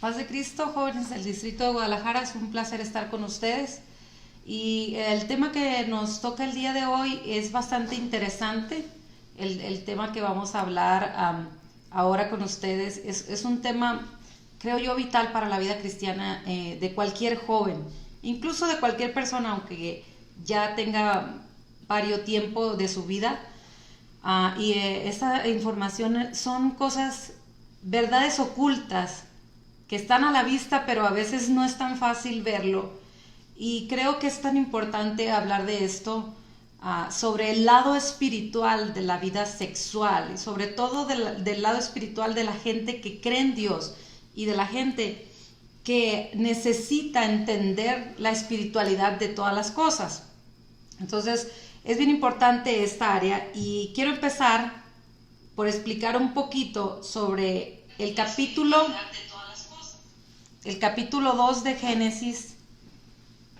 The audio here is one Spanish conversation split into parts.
Paz de Cristo, jóvenes del Distrito de Guadalajara, es un placer estar con ustedes. Y el tema que nos toca el día de hoy es bastante interesante. El tema que vamos a hablar ahora con ustedes es un tema, creo yo, vital para la vida cristiana de cualquier joven, incluso de cualquier persona, aunque ya tenga varios tiempo de su vida. Esta información son cosas, verdades ocultas, que están a la vista, pero a veces no es tan fácil verlo. Y creo que es tan importante hablar de esto, sobre el lado espiritual de la vida sexual, y sobre todo del lado espiritual de la gente que cree en Dios y de la gente que necesita entender la espiritualidad de todas las cosas. Entonces, es bien importante esta área y quiero empezar por explicar un poquito sobre el capítulo 2 de Génesis,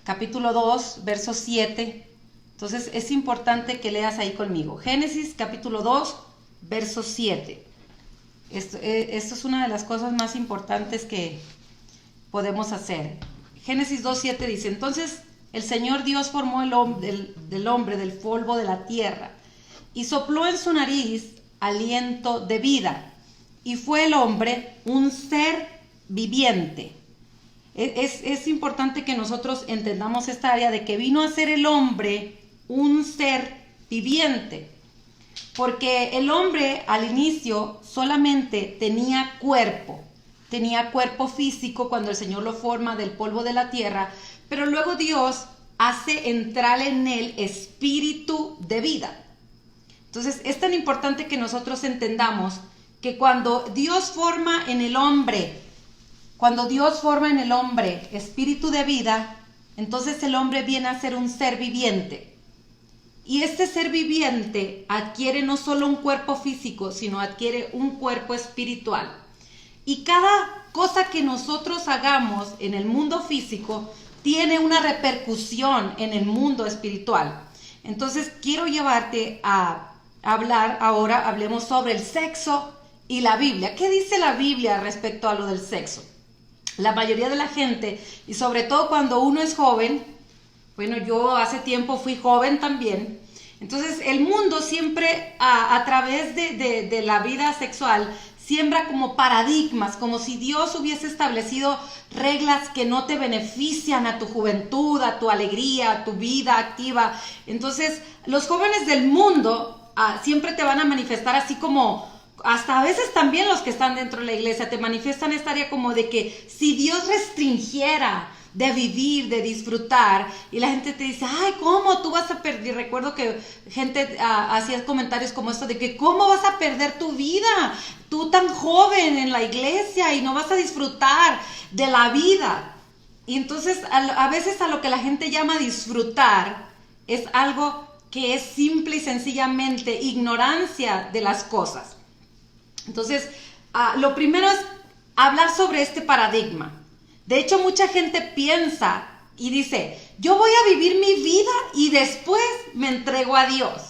capítulo 2, verso 7. Entonces es importante que leas ahí conmigo. Génesis, capítulo 2, verso 7. Esto es una de las cosas más importantes que podemos hacer. Génesis 2, 7 dice: entonces el Señor Dios formó del hombre del polvo de la tierra y sopló en su nariz aliento de vida, y fue el hombre un ser viviente. Es importante que nosotros entendamos esta área de que vino a ser el hombre un ser viviente, porque el hombre al inicio solamente tenía cuerpo físico cuando el Señor lo forma del polvo de la tierra, pero luego Dios hace entrar en él espíritu de vida. Entonces es tan importante que nosotros entendamos que cuando Dios forma en el hombre espíritu de vida, entonces el hombre viene a ser un ser viviente. Y este ser viviente adquiere no solo un cuerpo físico, sino adquiere un cuerpo espiritual. Y cada cosa que nosotros hagamos en el mundo físico tiene una repercusión en el mundo espiritual. Entonces quiero llevarte a hablar ahora, hablemos sobre el sexo y la Biblia. ¿Qué dice la Biblia respecto a lo del sexo? La mayoría de la gente, y sobre todo cuando uno es joven, bueno, yo hace tiempo fui joven también, entonces el mundo siempre a través de la vida sexual siembra como paradigmas, como si Dios hubiese establecido reglas que no te benefician a tu juventud, a tu alegría, a tu vida activa. Entonces los jóvenes del mundo siempre te van a manifestar así como, hasta a veces también los que están dentro de la iglesia te manifiestan esta área como de que si Dios restringiera de vivir, de disfrutar, y la gente te dice, ay, ¿cómo tú vas a perder? Recuerdo que gente hacía comentarios como esto de que ¿cómo vas a perder tu vida? Tú tan joven en la iglesia y no vas a disfrutar de la vida. Y entonces a veces a lo que la gente llama disfrutar es algo que es simple y sencillamente ignorancia de las cosas. Entonces, lo primero es hablar sobre este paradigma. De hecho, mucha gente piensa y dice, yo voy a vivir mi vida y después me entrego a Dios.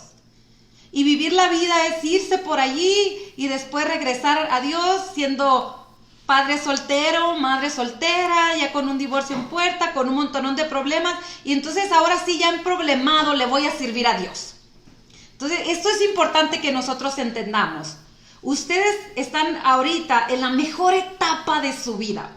Y vivir la vida es irse por allí y después regresar a Dios siendo padre soltero, madre soltera, ya con un divorcio en puerta, con un montón de problemas. Y entonces ahora sí, ya en problemado, le voy a servir a Dios. Entonces, esto es importante que nosotros entendamos. Ustedes están ahorita en la mejor etapa de su vida.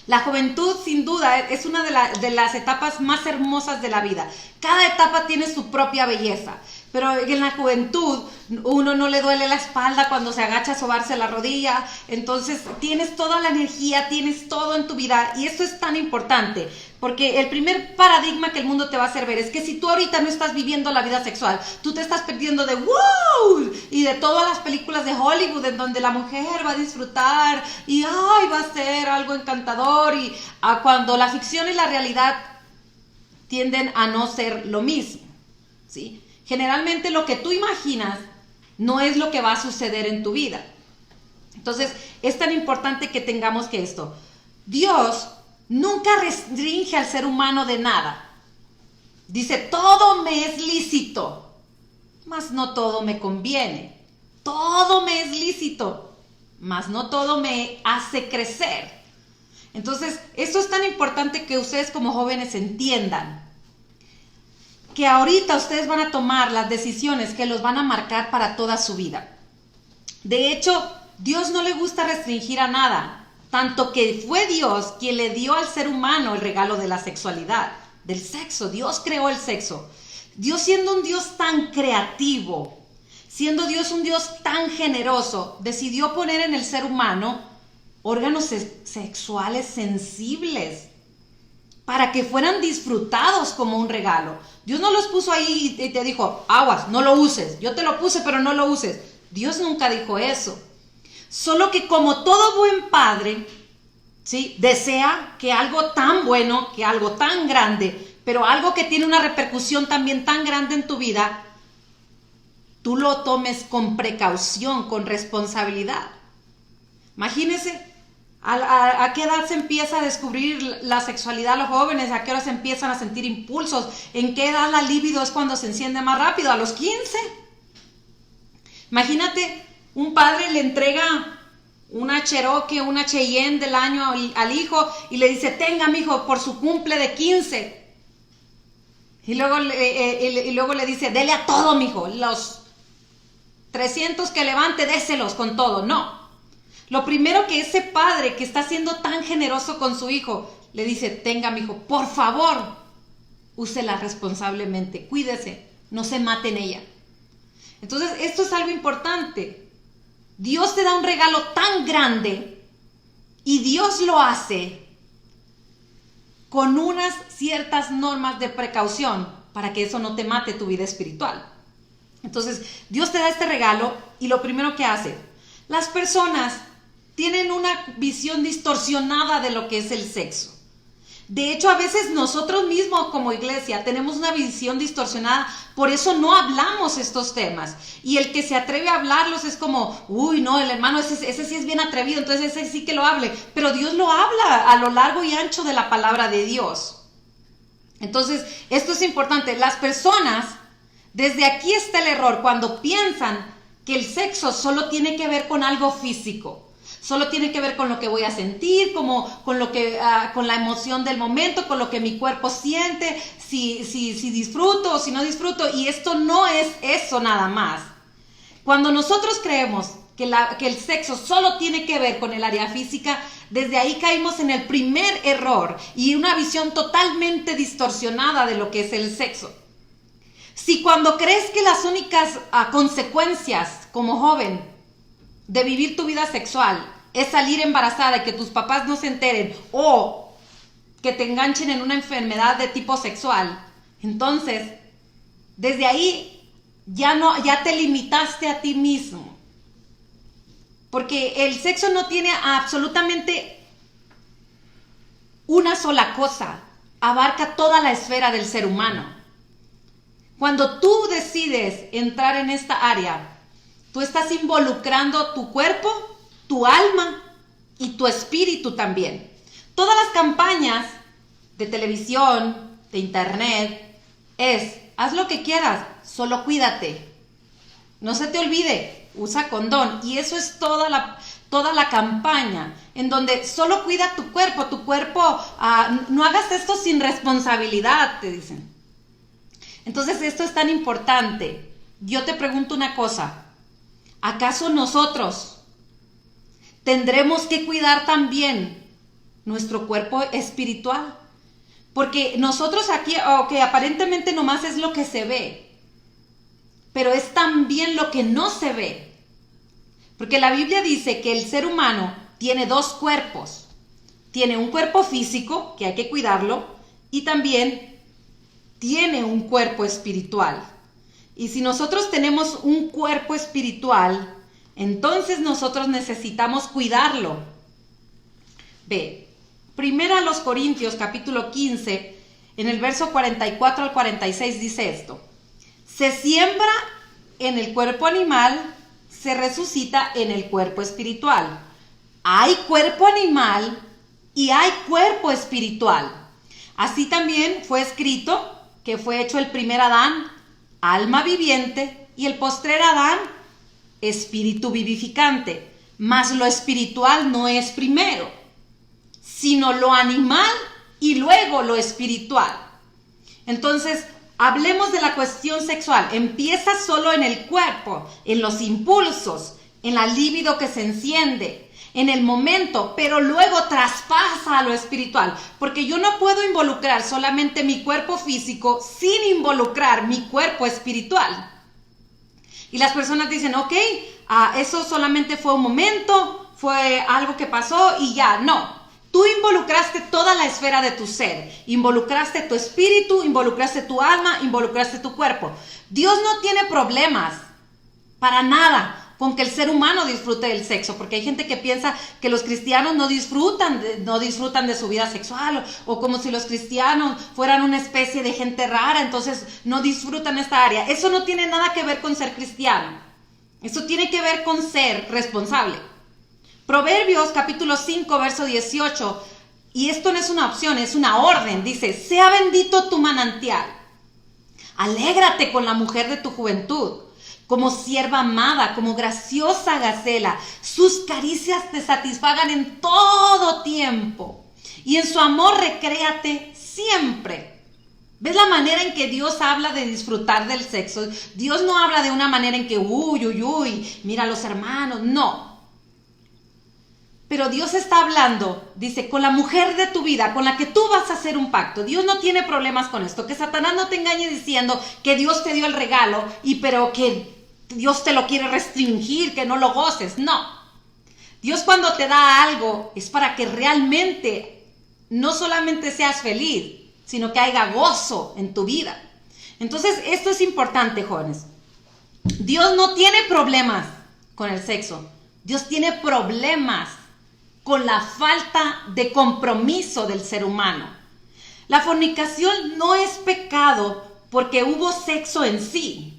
La juventud, sin duda, es una de las etapas más hermosas de la vida. Cada etapa tiene su propia belleza. Pero en la juventud, uno no le duele la espalda cuando se agacha a sobarse la rodilla. Entonces, tienes toda la energía, tienes todo en tu vida. Y eso es tan importante. Porque el primer paradigma que el mundo te va a hacer ver es que si tú ahorita no estás viviendo la vida sexual, tú te estás perdiendo de ¡wow! Y de todas las películas de Hollywood en donde la mujer va a disfrutar y ¡ay! Va a ser algo encantador. Y cuando la ficción y la realidad tienden a no ser lo mismo, ¿sí? Generalmente lo que tú imaginas no es lo que va a suceder en tu vida. Entonces, es tan importante que tengamos que esto. Dios nunca restringe al ser humano de nada. Dice, todo me es lícito, mas no todo me conviene. Todo me es lícito, mas no todo me hace crecer. Entonces, esto es tan importante que ustedes como jóvenes entiendan que ahorita ustedes van a tomar las decisiones que los van a marcar para toda su vida. De hecho, Dios no le gusta restringir a nada, tanto que fue Dios quien le dio al ser humano el regalo de la sexualidad, del sexo. Dios creó el sexo. Dios, siendo un Dios tan creativo, siendo Dios un Dios tan generoso, decidió poner en el ser humano órganos sexuales sensibles para que fueran disfrutados como un regalo. Dios no los puso ahí y te dijo, aguas, no lo uses. Yo te lo puse, pero no lo uses. Dios nunca dijo eso. Solo que como todo buen padre, ¿sí?, desea que algo tan bueno, que algo tan grande, pero algo que tiene una repercusión también tan grande en tu vida, tú lo tomes con precaución, con responsabilidad. Imagínense, ¿a qué edad se empieza a descubrir la sexualidad a los jóvenes? ¿A qué hora se empiezan a sentir impulsos? ¿En qué edad la libido es cuando se enciende más rápido? ¿A los 15? Imagínate, un padre le entrega una Cherokee, una Cheyenne del año al hijo y le dice, tenga, mijo, por su cumple de 15. Y luego le dice, dele a todo, mijo, los 300 que levante, déselos con todo. No. Lo primero que ese padre que está siendo tan generoso con su hijo, le dice, tenga, mijo, por favor, úsela responsablemente, cuídese, no se mate en ella. Entonces, esto es algo importante. Dios te da un regalo tan grande y Dios lo hace con unas ciertas normas de precaución para que eso no te mate tu vida espiritual. Entonces, Dios te da este regalo y lo primero que hace, las personas tienen una visión distorsionada de lo que es el sexo. De hecho, a veces nosotros mismos como iglesia tenemos una visión distorsionada, por eso no hablamos estos temas. Y el que se atreve a hablarlos es como, uy, no, el hermano ese sí es bien atrevido, entonces ese sí que lo hable. Pero Dios lo habla a lo largo y ancho de la palabra de Dios. Entonces, esto es importante. Las personas, desde aquí está el error, cuando piensan que el sexo solo tiene que ver con algo físico. Solo tiene que ver con lo que voy a sentir, con la emoción del momento, con lo que mi cuerpo siente, si disfruto o si no disfruto. Y esto no es eso nada más. Cuando nosotros creemos que el sexo solo tiene que ver con el área física, desde ahí caímos en el primer error y una visión totalmente distorsionada de lo que es el sexo. Si cuando crees que las únicas consecuencias como joven de vivir tu vida sexual es salir embarazada y que tus papás no se enteren o que te enganchen en una enfermedad de tipo sexual, entonces desde ahí ya te limitaste a ti mismo, porque el sexo no tiene absolutamente una sola cosa, abarca toda la esfera del ser humano. Cuando tú decides entrar en esta área, tú estás involucrando tu cuerpo, tu alma y tu espíritu también. Todas las campañas de televisión, de internet, haz lo que quieras, solo cuídate. No se te olvide, usa condón. Y eso es toda la campaña, en donde solo cuida tu cuerpo, no hagas esto sin responsabilidad, te dicen. Entonces esto es tan importante. Yo te pregunto una cosa. ¿Acaso nosotros tendremos que cuidar también nuestro cuerpo espiritual? Porque nosotros aquí, que aparentemente nomás es lo que se ve, pero es también lo que no se ve. Porque la Biblia dice que el ser humano tiene dos cuerpos. Tiene un cuerpo físico, que hay que cuidarlo, y también tiene un cuerpo espiritual. Y si nosotros tenemos un cuerpo espiritual, entonces nosotros necesitamos cuidarlo. Ve, primera a los Corintios capítulo 15, en el verso 44 al 46 dice esto: se siembra en el cuerpo animal, se resucita en el cuerpo espiritual. Hay cuerpo animal y hay cuerpo espiritual. Así también fue escrito que fue hecho el primer Adán, alma viviente, y el postrer Adán, espíritu vivificante. Mas lo espiritual no es primero, sino lo animal y luego lo espiritual. Entonces, hablemos de la cuestión sexual. Empieza solo en el cuerpo, en los impulsos, en la libido que se enciende, en el momento, pero luego traspasa a lo espiritual, porque yo no puedo involucrar solamente mi cuerpo físico sin involucrar mi cuerpo espiritual. Y las personas dicen, ok, eso solamente fue un momento, fue algo que pasó y ya. No, tú involucraste toda la esfera de tu ser, involucraste tu espíritu, involucraste tu alma, involucraste tu cuerpo. Dios no tiene problemas para nada con que el ser humano disfrute del sexo, porque hay gente que piensa que los cristianos no disfrutan de su vida sexual, o como si los cristianos fueran una especie de gente rara, entonces no disfrutan esta área. Eso no tiene nada que ver con ser cristiano, eso tiene que ver con ser responsable. Proverbios capítulo 5 verso 18, y esto no es una opción, es una orden, dice: sea bendito tu manantial, alégrate con la mujer de tu juventud, como sierva amada, como graciosa gacela. Sus caricias te satisfagan en todo tiempo, y en su amor recréate siempre. ¿Ves la manera en que Dios habla de disfrutar del sexo? Dios no habla de una manera en que, mira a los hermanos, no. Pero Dios está hablando, dice, con la mujer de tu vida, con la que tú vas a hacer un pacto. Dios no tiene problemas con esto. Que Satanás no te engañe diciendo que Dios te dio el regalo, pero que Dios te lo quiere restringir, que no lo goces. No. Dios cuando te da algo es para que realmente no solamente seas feliz, sino que haya gozo en tu vida. Entonces, esto es importante, jóvenes. Dios no tiene problemas con el sexo. Dios tiene problemas con la falta de compromiso del ser humano. La fornicación no es pecado porque hubo sexo en sí.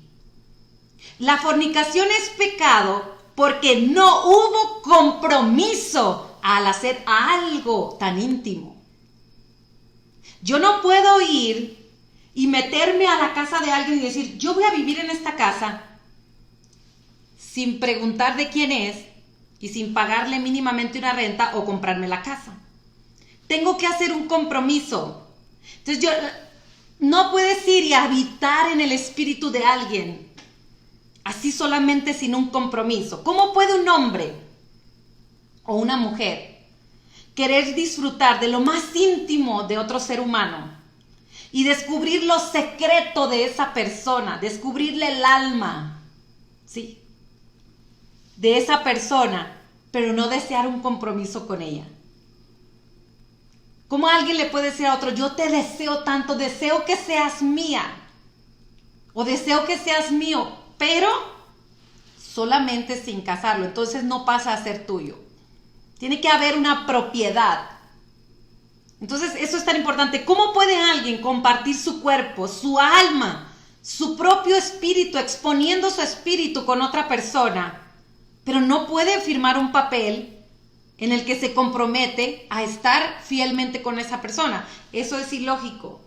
La fornicación es pecado porque no hubo compromiso al hacer algo tan íntimo. Yo no puedo ir y meterme a la casa de alguien y decir, yo voy a vivir en esta casa sin preguntar de quién es y sin pagarle mínimamente una renta o comprarme la casa. Tengo que hacer un compromiso. Entonces no puedes ir y habitar en el espíritu de alguien así solamente sin un compromiso. ¿Cómo puede un hombre o una mujer querer disfrutar de lo más íntimo de otro ser humano y descubrir lo secreto de esa persona, descubrirle el alma, sí, de esa persona, pero no desear un compromiso con ella? ¿Cómo alguien le puede decir a otro, yo te deseo tanto, deseo que seas mía, o deseo que seas mío, pero solamente sin casarlo? Entonces no pasa a ser tuyo. Tiene que haber una propiedad. Entonces eso es tan importante. ¿Cómo puede alguien compartir su cuerpo, su alma, su propio espíritu, exponiendo su espíritu con otra persona, pero no puede firmar un papel en el que se compromete a estar fielmente con esa persona? Eso es ilógico.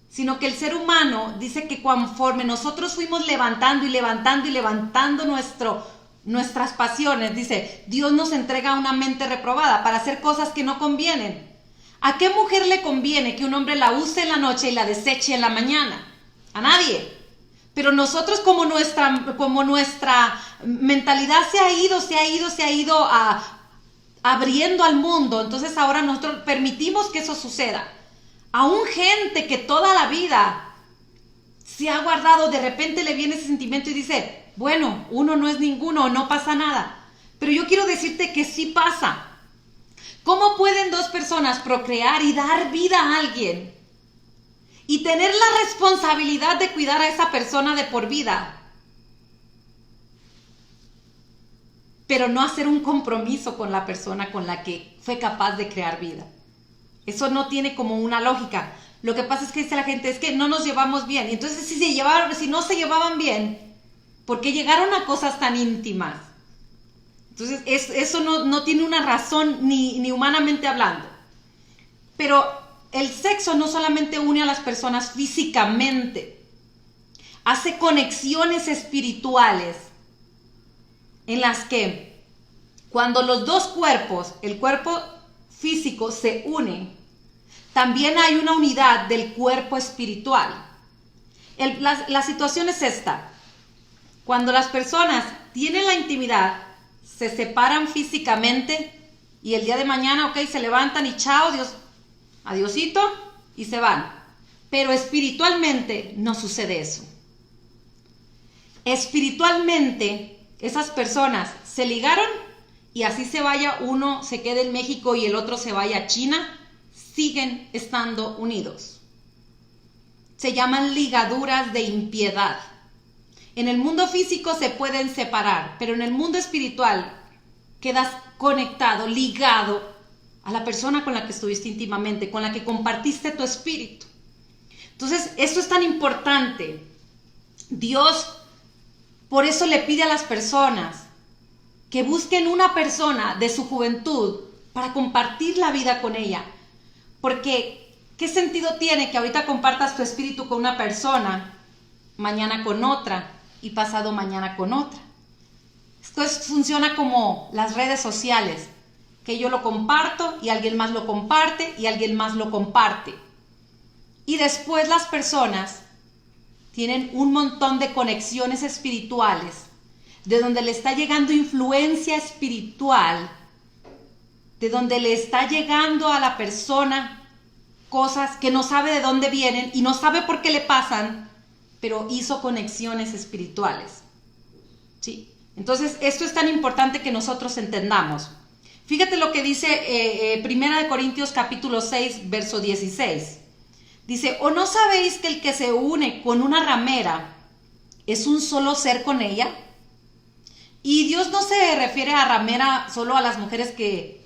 Sino que el ser humano dice que conforme nosotros fuimos levantando nuestras pasiones, dice, Dios nos entrega una mente reprobada para hacer cosas que no convienen. ¿A qué mujer le conviene que un hombre la use en la noche y la deseche en la mañana? A nadie. Pero nosotros, como nuestra mentalidad se ha ido abriendo al mundo, entonces ahora nosotros permitimos que eso suceda. Aún gente que toda la vida se ha guardado, de repente le viene ese sentimiento y dice, bueno, uno no es ninguno, no pasa nada. Pero yo quiero decirte que sí pasa. ¿Cómo pueden dos personas procrear y dar vida a alguien y tener la responsabilidad de cuidar a esa persona de por vida, pero no hacer un compromiso con la persona con la que fue capaz de crear vida? Eso no tiene como una lógica. Lo que pasa es que dice la gente, es que no nos llevamos bien. Y entonces si no se llevaban bien, ¿por qué llegaron a cosas tan íntimas? Entonces eso no tiene una razón ni humanamente hablando. Pero el sexo no solamente une a las personas físicamente, hace conexiones espirituales en las que cuando los dos cuerpos, el cuerpo físico se une, también hay una unidad del cuerpo espiritual. La situación es esta. Cuando las personas tienen la intimidad, se separan físicamente y el día de mañana, ok, se levantan y chao, Dios, adiosito, y se van. Pero espiritualmente no sucede eso. Espiritualmente, esas personas se ligaron y así se vaya, uno se quede en México y el otro se vaya a China, siguen estando unidos. Se llaman ligaduras de impiedad. En el mundo físico se pueden separar, pero en el mundo espiritual quedas conectado, ligado a la persona con la que estuviste íntimamente, con la que compartiste tu espíritu. Entonces, esto es tan importante. Dios, por eso le pide a las personas que busquen una persona de su juventud para compartir la vida con ella. Porque, ¿qué sentido tiene que ahorita compartas tu espíritu con una persona, mañana con otra y pasado mañana con otra? Esto funciona como las redes sociales, que yo lo comparto y alguien más lo comparte y alguien más lo comparte. Y después las personas tienen un montón de conexiones espirituales, de donde le está llegando influencia espiritual, de donde le está llegando a la persona cosas que no sabe de dónde vienen y no sabe por qué le pasan, pero hizo conexiones espirituales. ¿Sí? Entonces, esto es tan importante que nosotros entendamos. Fíjate lo que dice 1 Corintios capítulo 6, verso 16. Dice, ¿o no sabéis que el que se une con una ramera es un solo ser con ella? Y Dios no se refiere a ramera solo a las mujeres que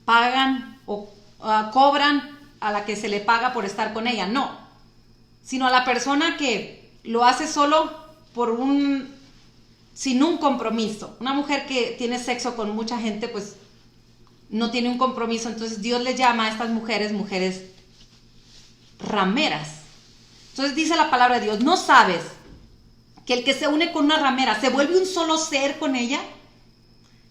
pagan o cobran a la que se le paga por estar con ella, no. Sino a la persona que lo hace solo sin un compromiso. Una mujer que tiene sexo con mucha gente, pues no tiene un compromiso. Entonces Dios le llama a estas mujeres rameras. Entonces dice la palabra de Dios, ¿no sabes que el que se une con una ramera se vuelve un solo ser con ella?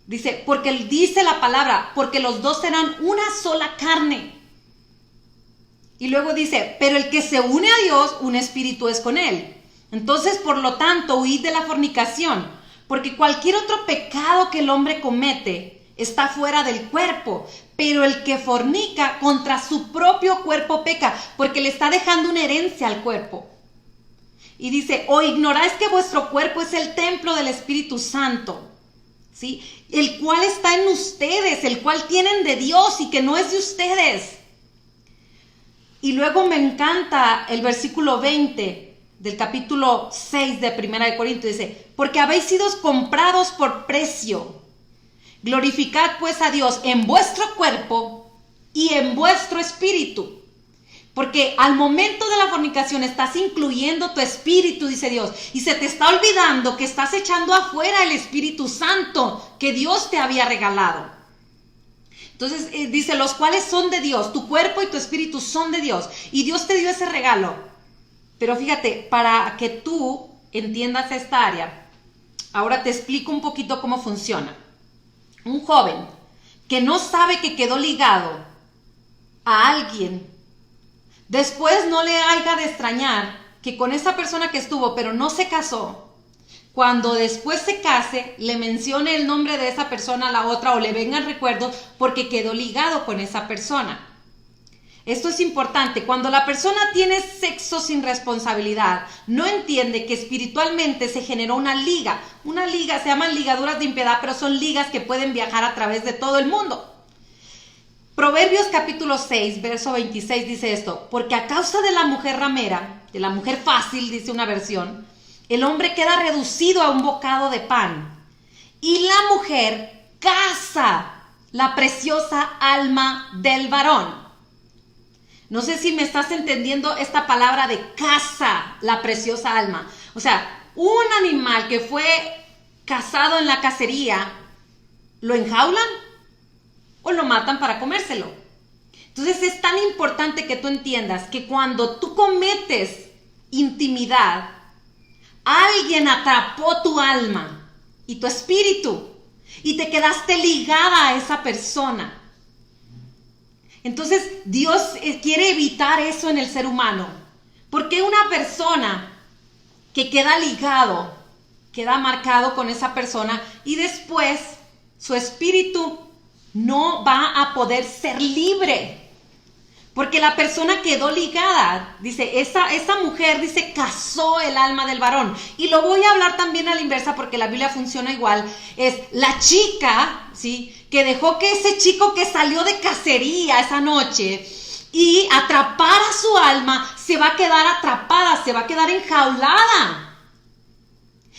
Dice, porque dice la palabra, porque los dos serán una sola carne. Y luego dice, pero el que se une a Dios, un espíritu es con él. Entonces, por lo tanto, huid de la fornicación, porque cualquier otro pecado que el hombre comete está fuera del cuerpo, pero el que fornica contra su propio cuerpo peca, porque le está dejando una herencia al cuerpo. Y dice, ¿o ignoráis que vuestro cuerpo es el templo del Espíritu Santo? ¿Sí? El cual está en ustedes, el cual tienen de Dios y que no es de ustedes. Y luego me encanta el versículo 20 del capítulo 6 de 1 Corintios, dice, porque habéis sido comprados por precio. Glorificad pues a Dios en vuestro cuerpo y en vuestro espíritu. Porque al momento de la fornicación estás incluyendo tu espíritu, dice Dios, y se te está olvidando que estás echando afuera el Espíritu Santo que Dios te había regalado. Entonces dice, los cuales son de Dios, tu cuerpo y tu espíritu son de Dios, y Dios te dio ese regalo. Pero fíjate, para que tú entiendas esta área, ahora te explico un poquito cómo funciona. Un joven que no sabe que quedó ligado a alguien, después no le haya de extrañar que con esa persona que estuvo, pero no se casó, cuando después se case, le mencione el nombre de esa persona a la otra o le venga el recuerdo porque quedó ligado con esa persona. Esto es importante. Cuando la persona tiene sexo sin responsabilidad, no entiende que espiritualmente se generó una liga. Una liga, se llaman ligaduras de impiedad, pero son ligas que pueden viajar a través de todo el mundo. Proverbios capítulo 6, verso 26 dice esto, porque a causa de la mujer ramera, de la mujer fácil, dice una versión, el hombre queda reducido a un bocado de pan y la mujer caza la preciosa alma del varón. No sé si me estás entendiendo esta palabra de caza la preciosa alma. O sea, un animal que fue cazado en la cacería, ¿lo enjaulan o lo matan para comérselo? Entonces es tan importante que tú entiendas que cuando tú cometes intimidad, alguien atrapó tu alma y tu espíritu y te quedaste ligada a esa persona. Entonces Dios quiere evitar eso en el ser humano. Porque una persona que queda ligado, queda marcado con esa persona y después su espíritu no va a poder ser libre? Porque la persona quedó ligada, dice, esa mujer, dice, casó el alma del varón. Y lo voy a hablar también a la inversa porque la Biblia funciona igual. Es la chica, ¿sí?, que dejó que ese chico que salió de cacería esa noche y atrapara su alma, se va a quedar atrapada, se va a quedar enjaulada.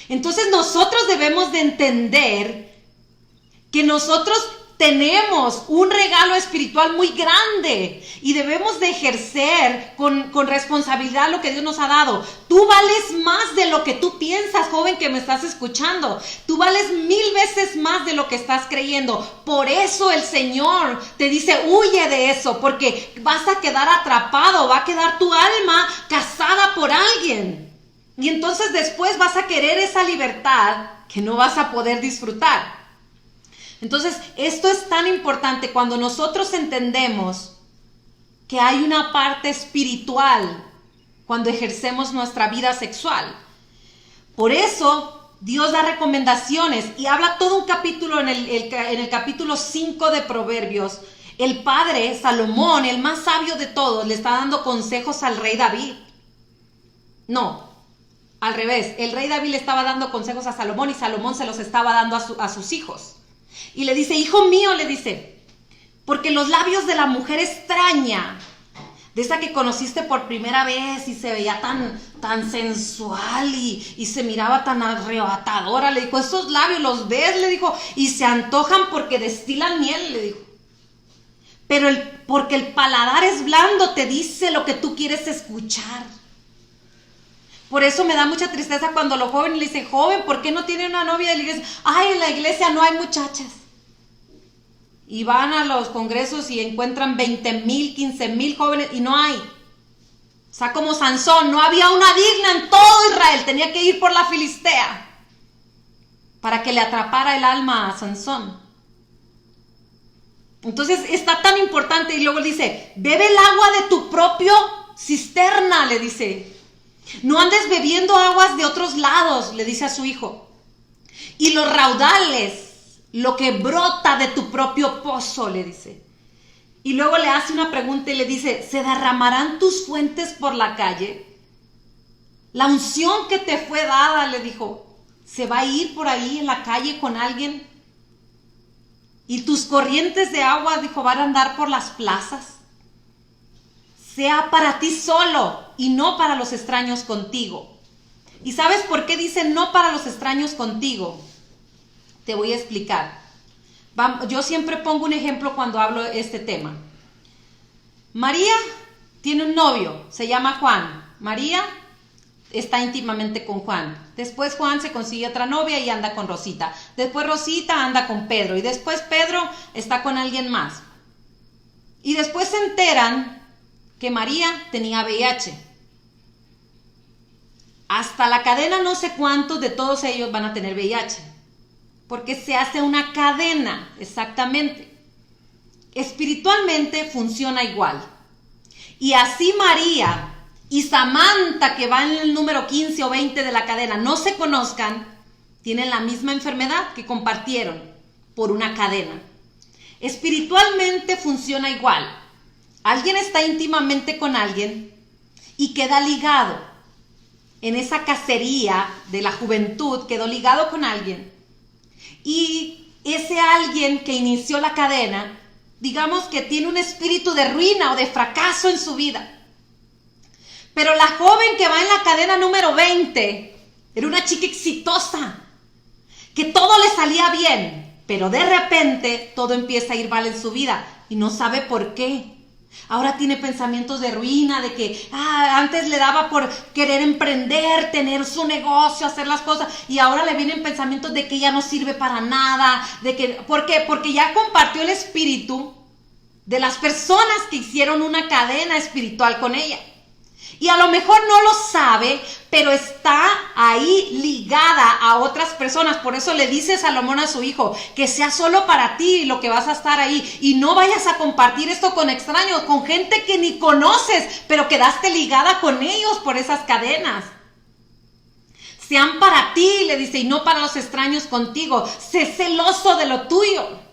Entonces nosotros debemos de entender que nosotros tenemos un regalo espiritual muy grande y debemos de ejercer con responsabilidad lo que Dios nos ha dado. Tú vales más de lo que tú piensas, joven que me estás escuchando. Tú vales 1000 veces más de lo que estás creyendo. Por eso el Señor te dice, huye de eso, porque vas a quedar atrapado, va a quedar tu alma casada por alguien. Y entonces después vas a querer esa libertad que no vas a poder disfrutar. Entonces, esto es tan importante cuando nosotros entendemos que hay una parte espiritual cuando ejercemos nuestra vida sexual. Por eso, Dios da recomendaciones y habla todo un capítulo en el capítulo 5 de Proverbios. El padre Salomón, el más sabio de todos, le está dando consejos al rey David. No, al revés. El rey David le estaba dando consejos a Salomón y Salomón se los estaba dando a sus hijos. Y le dice, hijo mío, le dice, porque los labios de la mujer extraña, de esa que conociste por primera vez y se veía tan sensual y se miraba tan arrebatadora, le dijo, esos labios los ves, le dijo, y se antojan porque destilan miel, le dijo. Pero porque el paladar es blando, te dice lo que tú quieres escuchar. Por eso me da mucha tristeza cuando los jóvenes le dicen, joven, ¿por qué no tiene una novia de la iglesia? Ay, en la iglesia no hay muchachas. Y van a los congresos y encuentran 20,000, 15,000 jóvenes y no hay. O sea, como Sansón, no había una digna en todo Israel, tenía que ir por la Filistea para que le atrapara el alma a Sansón. Entonces está tan importante y luego dice, bebe el agua de tu propio cisterna, le dice. No andes bebiendo aguas de otros lados, le dice a su hijo. Y los raudales, lo que brota de tu propio pozo, le dice. Y luego le hace una pregunta y le dice, ¿se derramarán tus fuentes por la calle? La unción que te fue dada, le dijo, ¿se va a ir por ahí en la calle con alguien? Y tus corrientes de agua, dijo, van a andar por las plazas. Sea para ti solo y no para los extraños contigo. ¿Y sabes por qué dice no para los extraños contigo? Te voy a explicar. Yo siempre pongo un ejemplo cuando hablo de este tema. María tiene un novio, se llama Juan. María está íntimamente con Juan. Después Juan se consigue otra novia y anda con Rosita. Después Rosita anda con Pedro. Y después Pedro está con alguien más. Y después se enteran que María tenía VIH. Hasta la cadena no sé cuántos de todos ellos van a tener VIH. Porque se hace una cadena, exactamente. Espiritualmente funciona igual. Y así María y Samantha, que va en el número 15 o 20 de la cadena, no se conozcan, tienen la misma enfermedad que compartieron por una cadena. Espiritualmente funciona igual. Alguien está íntimamente con alguien y queda ligado. En esa cacería de la juventud quedó ligado con alguien. Y ese alguien que inició la cadena, digamos que tiene un espíritu de ruina o de fracaso en su vida. Pero la joven que va en la cadena número 20 era una chica exitosa, que todo le salía bien, pero de repente todo empieza a ir mal en su vida y no sabe por qué. Ahora tiene pensamientos de ruina, de que antes le daba por querer emprender, tener su negocio, hacer las cosas, y ahora le vienen pensamientos de que ya no sirve para nada, ¿por qué? Porque ya compartió el espíritu de las personas que hicieron una cadena espiritual con ella. Y a lo mejor no lo sabe, pero está ahí ligada a otras personas. Por eso le dice Salomón a su hijo, que sea solo para ti lo que vas a estar ahí. Y no vayas a compartir esto con extraños, con gente que ni conoces, pero quedaste ligada con ellos por esas cadenas. Sean para ti, le dice, y no para los extraños contigo. Sé celoso de lo tuyo.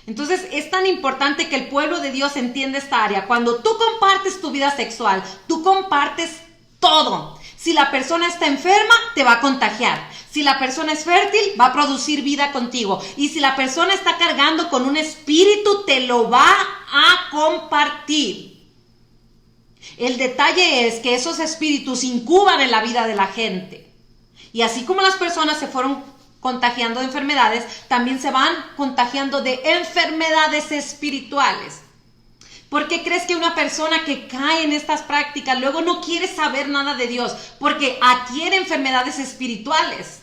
Entonces es tan importante que el pueblo de Dios entienda esta área. Cuando tú compartes tu vida sexual, tú compartes todo. Si la persona está enferma, te va a contagiar. Si la persona es fértil, va a producir vida contigo. Y si la persona está cargando con un espíritu, te lo va a compartir. El detalle es que esos espíritus incuban en la vida de la gente. Y así como las personas se fueron contagiando de enfermedades, también se van contagiando de enfermedades espirituales. ¿Por qué crees que una persona que cae en estas prácticas luego no quiere saber nada de Dios? Porque adquiere enfermedades espirituales.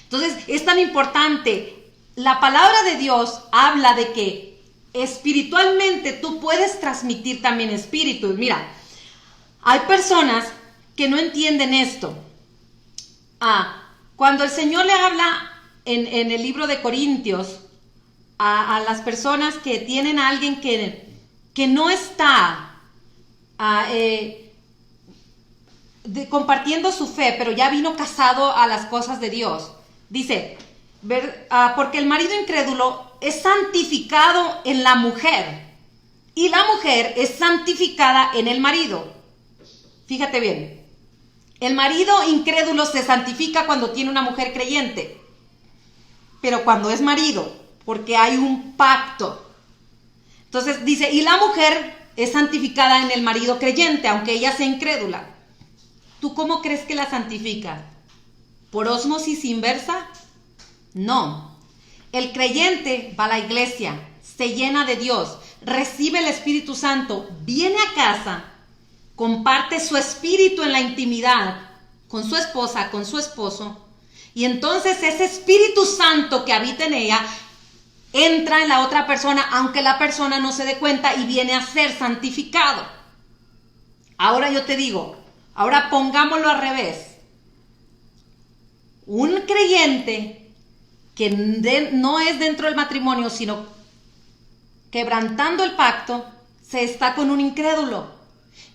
Entonces es tan importante. La palabra de Dios habla de que espiritualmente tú puedes transmitir también espíritus. Mira, hay personas que no entienden esto. Cuando el Señor le habla en el libro de Corintios a las personas que tienen a alguien que no está compartiendo su fe, pero ya vino casado a las cosas de Dios, dice, porque el marido incrédulo es santificado en la mujer y la mujer es santificada en el marido. Fíjate bien. El marido incrédulo se santifica cuando tiene una mujer creyente, pero cuando es marido, porque hay un pacto. Entonces dice, y la mujer es santificada en el marido creyente, aunque ella sea incrédula. ¿Tú cómo crees que la santifica? ¿Por ósmosis inversa? No. El creyente va a la iglesia, se llena de Dios, recibe el Espíritu Santo, viene a casa, comparte su espíritu en la intimidad con su esposa, con su esposo, y entonces ese Espíritu Santo que habita en ella entra en la otra persona, aunque la persona no se dé cuenta, y viene a ser santificado. Ahora yo te digo, ahora pongámoslo al revés. Un creyente que no es dentro del matrimonio, sino quebrantando el pacto, se está con un incrédulo.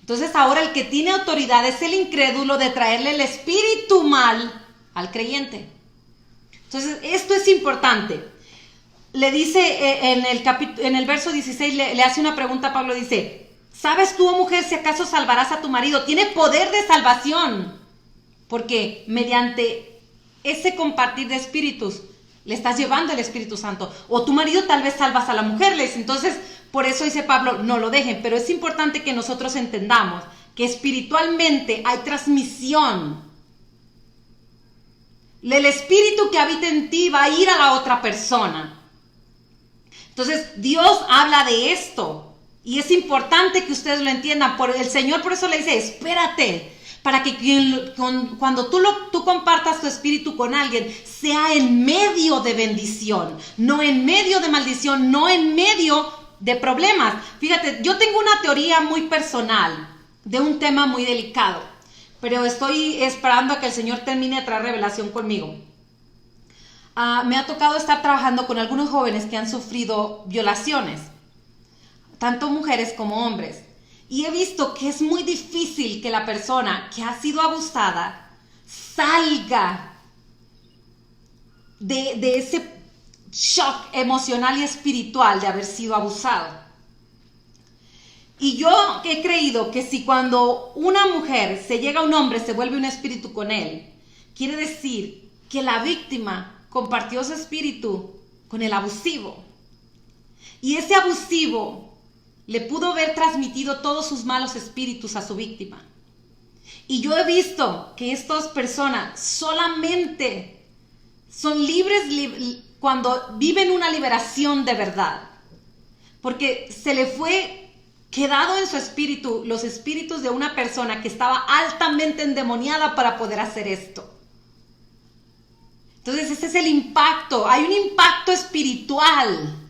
Entonces ahora el que tiene autoridad es el incrédulo de traerle el espíritu mal al creyente. Entonces esto es importante. Le dice en el verso 16, le hace una pregunta a Pablo, dice, ¿sabes tú, oh mujer, si acaso salvarás a tu marido? Tiene poder de salvación, porque mediante ese compartir de espíritus le estás llevando el Espíritu Santo. O tu marido tal vez salvas a la mujer, les. Entonces, por eso dice Pablo, no lo dejen. Pero es importante que nosotros entendamos que espiritualmente hay transmisión. El espíritu que habita en ti va a ir a la otra persona. Entonces, Dios habla de esto. Y es importante que ustedes lo entiendan. El Señor por eso le dice, espérate. Para que cuando tú compartas tu espíritu con alguien, sea en medio de bendición, no en medio de maldición, no en medio de problemas. Fíjate, yo tengo una teoría muy personal de un tema muy delicado, pero estoy esperando a que el Señor termine de traer revelación conmigo. Me ha tocado estar trabajando con algunos jóvenes que han sufrido violaciones, tanto mujeres como hombres. Y he visto que es muy difícil que la persona que ha sido abusada salga de ese shock emocional y espiritual de haber sido abusado. Y yo he creído que si cuando una mujer se llega a un hombre, se vuelve un espíritu con él, quiere decir que la víctima compartió su espíritu con el abusivo. Y ese abusivo le pudo haber transmitido todos sus malos espíritus a su víctima. Y yo he visto que estas personas solamente son libres cuando viven una liberación de verdad. Porque se le fue quedado en su espíritu los espíritus de una persona que estaba altamente endemoniada para poder hacer esto. Entonces ese es el impacto. Hay un impacto espiritual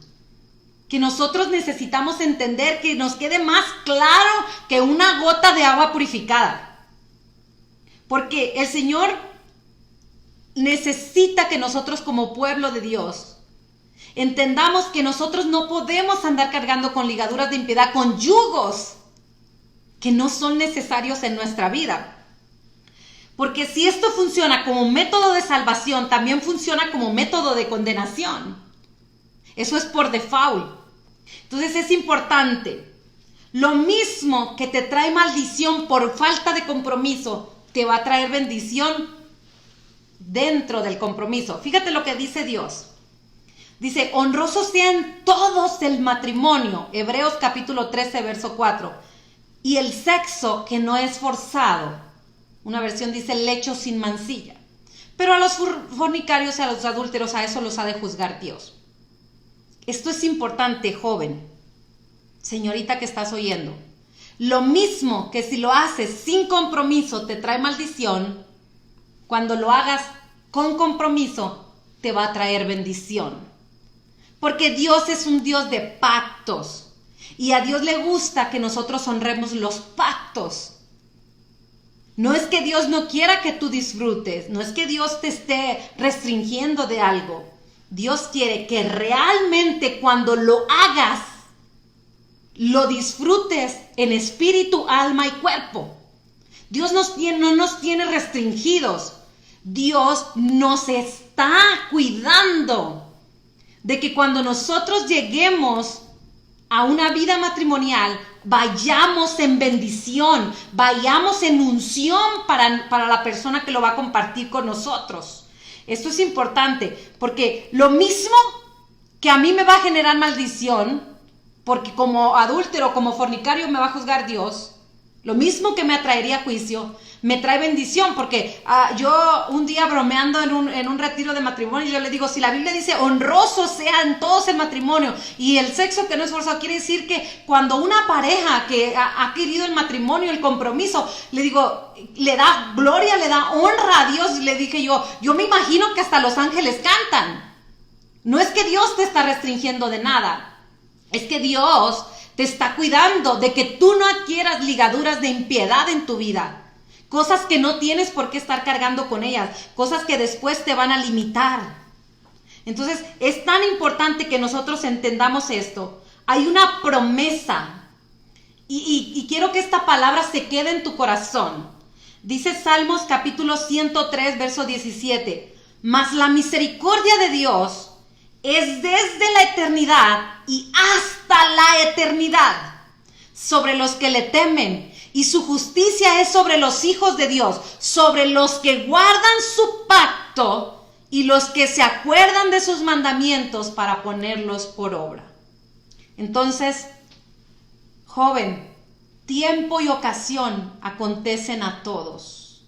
que nosotros necesitamos entender, que nos quede más claro que una gota de agua purificada. Porque el Señor necesita que nosotros como pueblo de Dios entendamos que nosotros no podemos andar cargando con ligaduras de impiedad, con yugos que no son necesarios en nuestra vida. Porque si esto funciona como método de salvación, también funciona como método de condenación. Eso es por default. Entonces es importante. Lo mismo que te trae maldición por falta de compromiso, te va a traer bendición dentro del compromiso. Fíjate lo que dice Dios. Dice, honrosos sean todos el matrimonio. Hebreos capítulo 13, verso 4. Y el sexo que no es forzado. Una versión dice lecho sin mancilla. Pero a los fornicarios y a los adúlteros, a eso los ha de juzgar Dios. Esto es importante, joven, señorita que estás oyendo. Lo mismo que si lo haces sin compromiso te trae maldición, cuando lo hagas con compromiso te va a traer bendición. Porque Dios es un Dios de pactos. Y a Dios le gusta que nosotros honremos los pactos. No es que Dios no quiera que tú disfrutes, no es que Dios te esté restringiendo de algo. Dios quiere que realmente cuando lo hagas, lo disfrutes en espíritu, alma y cuerpo. Dios no nos tiene restringidos. Dios nos está cuidando de que cuando nosotros lleguemos a una vida matrimonial, vayamos en bendición, vayamos en unción para la persona que lo va a compartir con nosotros. Esto es importante, porque lo mismo que a mí me va a generar maldición, porque como adúltero, como fornicario me va a juzgar Dios, lo mismo que me atraería juicio, me trae bendición, porque yo un día bromeando en un retiro de matrimonio, yo le digo, si la Biblia dice honrosos sean todos el matrimonio y el sexo que no es forzado, quiere decir que cuando una pareja que ha querido el matrimonio, el compromiso, le digo, le da gloria, le da honra a Dios, y le dije yo me imagino que hasta los ángeles cantan. No es que Dios te está restringiendo de nada, es que Dios te está cuidando de que tú no adquieras ligaduras de impiedad en tu vida. Cosas que no tienes por qué estar cargando con ellas. Cosas que después te van a limitar. Entonces, es tan importante que nosotros entendamos esto. Hay una promesa. Y quiero que esta palabra se quede en tu corazón. Dice Salmos capítulo 103, verso 17. Mas la misericordia de Dios es desde la eternidad y hasta la eternidad sobre los que le temen, y su justicia es sobre los hijos de Dios, sobre los que guardan su pacto y los que se acuerdan de sus mandamientos para ponerlos por obra. Entonces, joven, tiempo y ocasión acontecen a todos.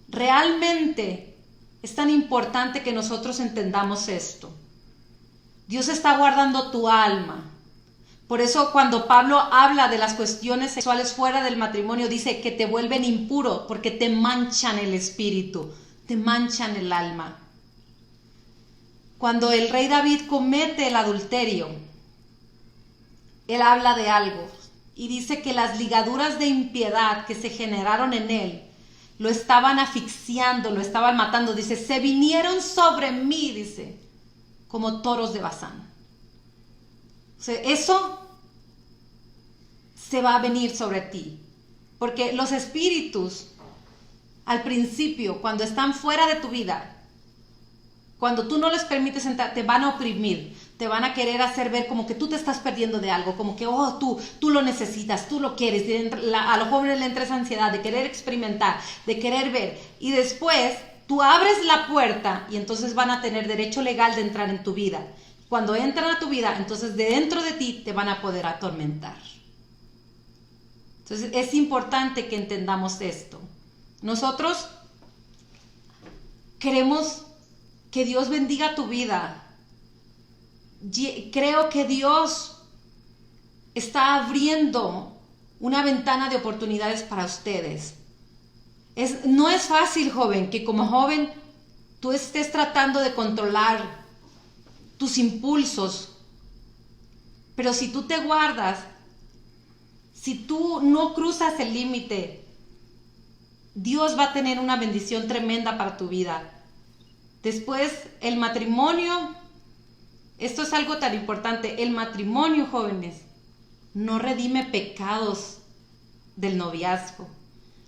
Realmente es tan importante que nosotros entendamos esto. Dios está guardando tu alma. Por eso cuando Pablo habla de las cuestiones sexuales fuera del matrimonio, dice que te vuelven impuro porque te manchan el espíritu, te manchan el alma. Cuando el rey David comete el adulterio, él habla de algo y dice que las ligaduras de impiedad que se generaron en él lo estaban asfixiando, lo estaban matando. Dice, se vinieron sobre mí, dice, como toros de Basán. O sea, eso se va a venir sobre ti, porque los espíritus al principio, cuando están fuera de tu vida, cuando tú no les permites entrar, te van a oprimir, te van a querer hacer ver como que tú te estás perdiendo de algo, como que tú lo necesitas, tú lo quieres. A los jóvenes le entra esa ansiedad de querer experimentar, de querer ver, y después tú abres la puerta y entonces van a tener derecho legal de entrar en tu vida. Cuando entran a tu vida, entonces de dentro de ti te van a poder atormentar. Entonces es importante que entendamos esto. Nosotros queremos que Dios bendiga tu vida. Creo que Dios está abriendo una ventana de oportunidades para ustedes. No es fácil, joven, que como joven tú estés tratando de controlar tus impulsos, Pero si tú te guardas, si tú no cruzas el límite, Dios va a tener una bendición tremenda para tu vida. Después, el matrimonio, esto es algo tan importante, el matrimonio, jóvenes, no redime pecados del noviazgo.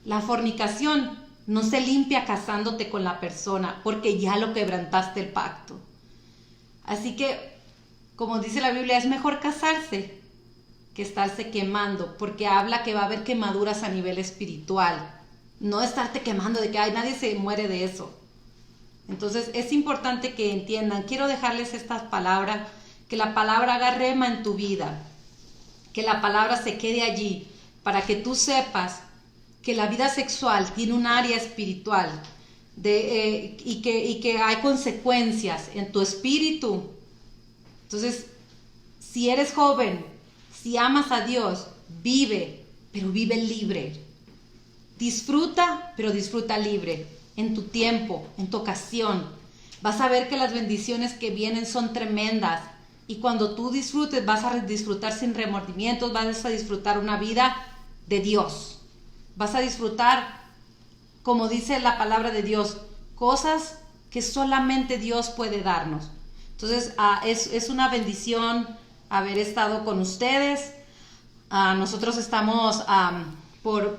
La fornicación no se limpia casándote con la persona, porque ya lo quebrantaste el pacto. Así que, como dice la Biblia, es mejor casarse que estarse quemando, porque habla que va a haber quemaduras a nivel espiritual. No estarte quemando de que ay, nadie se muere de eso. Entonces es importante que entiendan, quiero dejarles estas palabras, que la palabra haga rema en tu vida, que la palabra se quede allí, para que tú sepas que la vida sexual tiene un área espiritual y que hay consecuencias en tu espíritu. Entonces, si eres joven, si amas a Dios, vive, pero vive libre. Disfruta, pero disfruta libre, en tu tiempo, en tu ocasión. Vas a ver que las bendiciones que vienen son tremendas. Y cuando tú disfrutes, vas a disfrutar sin remordimientos, vas a disfrutar una vida de Dios. Vas a disfrutar, como dice la palabra de Dios, cosas que solamente Dios puede darnos. Entonces, es una bendición haber estado con ustedes. Nosotros estamos por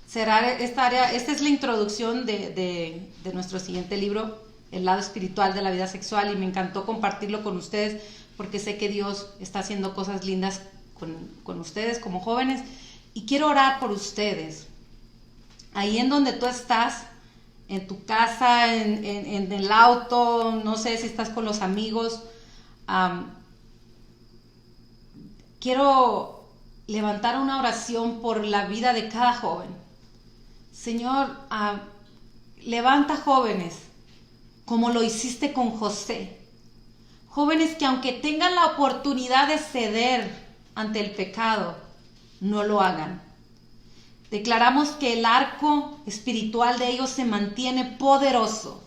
cerrar esta área. Esta es la introducción de nuestro siguiente libro, El lado espiritual de la vida sexual, y me encantó compartirlo con ustedes porque sé que Dios está haciendo cosas lindas con ustedes como jóvenes, y quiero orar por ustedes. Ahí en donde tú estás, en tu casa, en el auto, no sé si estás con los amigos, quiero levantar una oración por la vida de cada joven. Señor, levanta jóvenes como lo hiciste con José. Jóvenes que aunque tengan la oportunidad de ceder ante el pecado, no lo hagan. Declaramos que el arco espiritual de ellos se mantiene poderoso,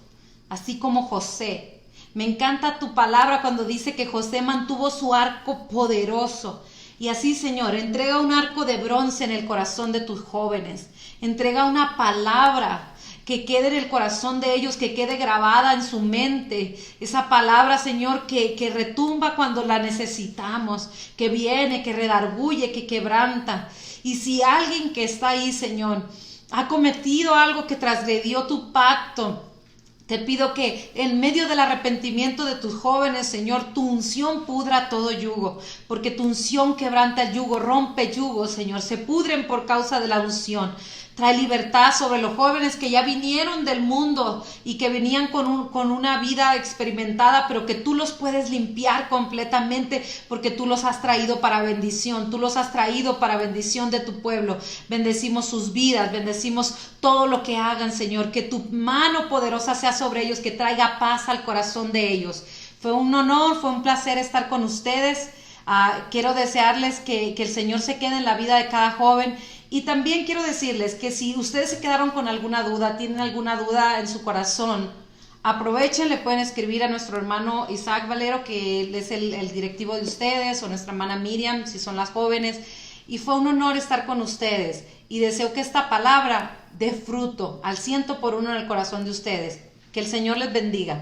así como José. Me encanta tu palabra cuando dice que José mantuvo su arco poderoso. Y así, Señor, entrega un arco de bronce en el corazón de tus jóvenes. Entrega una palabra que quede en el corazón de ellos, que quede grabada en su mente. Esa palabra, Señor, que retumba cuando la necesitamos, que viene, que redarguye, que quebranta. Y si alguien que está ahí, Señor, ha cometido algo que transgredió tu pacto, te pido que en medio del arrepentimiento de tus jóvenes, Señor, tu unción pudra todo yugo, porque tu unción quebranta el yugo, rompe yugo, Señor, se pudren por causa de la unción. Trae libertad sobre los jóvenes que ya vinieron del mundo y que venían con una vida experimentada, pero que tú los puedes limpiar completamente porque tú los has traído para bendición. Tú los has traído para bendición de tu pueblo. Bendecimos sus vidas, bendecimos todo lo que hagan, Señor. Que tu mano poderosa sea sobre ellos, que traiga paz al corazón de ellos. Fue un honor, fue un placer estar con ustedes. Quiero desearles que el Señor se quede en la vida de cada joven. Y también quiero decirles que si ustedes se quedaron con alguna duda, tienen alguna duda en su corazón, aprovechen, le pueden escribir a nuestro hermano Isaac Valero, que él es el directivo de ustedes, o nuestra hermana Miriam, si son las jóvenes. Y fue un honor estar con ustedes. Y deseo que esta palabra dé fruto al 100 por 1 en el corazón de ustedes. Que el Señor les bendiga.